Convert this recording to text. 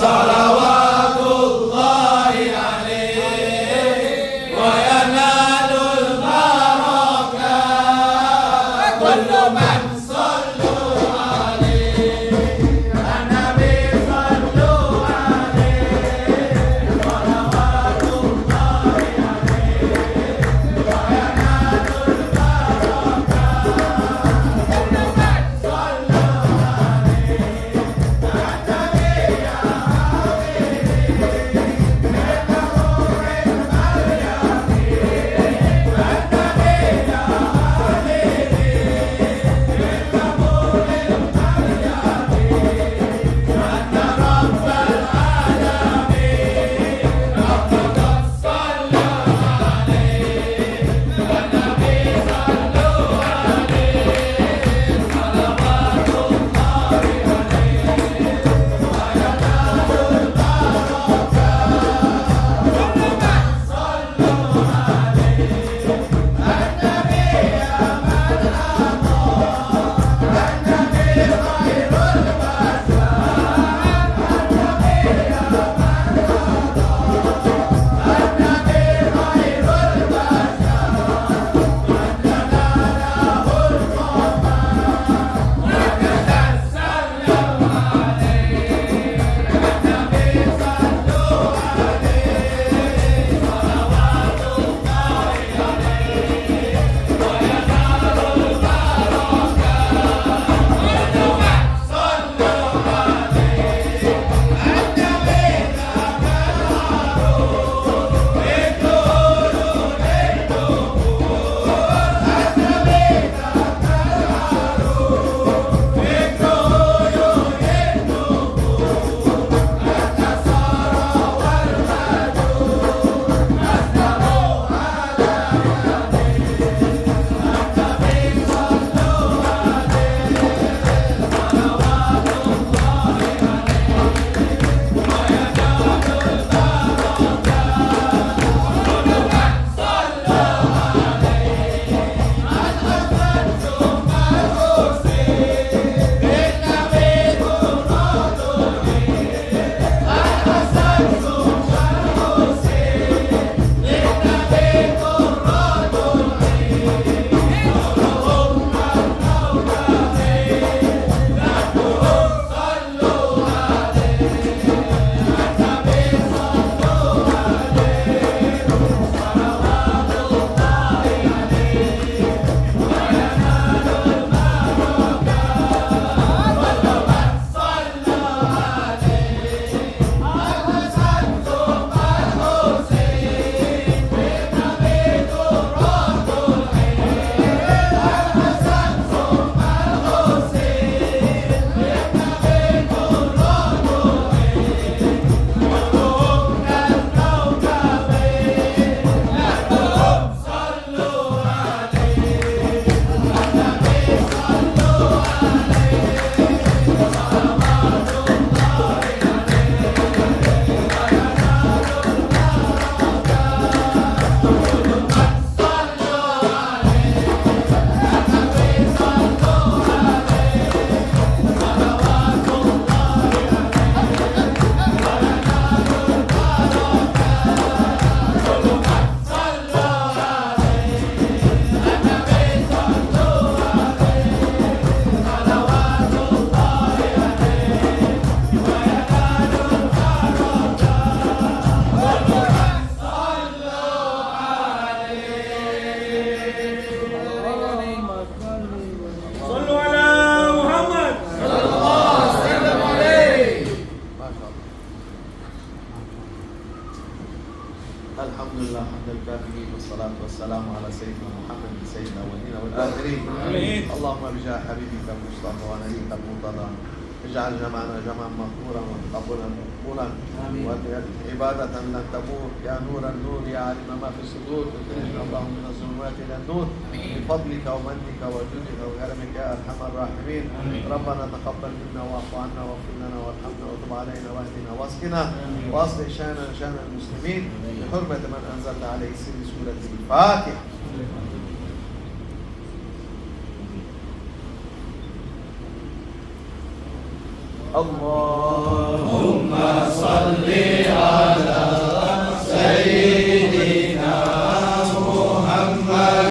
صلوات الله عليه وينال البركة كل من صلوا عليه النبي صلوا عليه صلوات الله عليه وينال البركة كل من صلوا عليه الحمد لله حمد الكافرين والصلاة والسلام على سيدنا محمد سيد الأولين والآخرين. آمين. اللهم بجاه حبيبك المصطفى ونبيك المرتضى اجعل جمعنا جمعا مغفورا وتقبلا مقبولا وعبادة لن تموت يا نور النور يا عالم ما في الصدور اخرجنا اللهم من الظلمات إلى النور بفضلك ومنك وجودك وكرمك يا أرحم الراحمين. ربنا تقبل منا واعف عنا واغفر لنا وارحمنا وتب علينا واهدنا واسقنا واصلح شأننا شأن المسلمين بحرمة من أنزلت عليه سر سورة الفاتحة. اللهم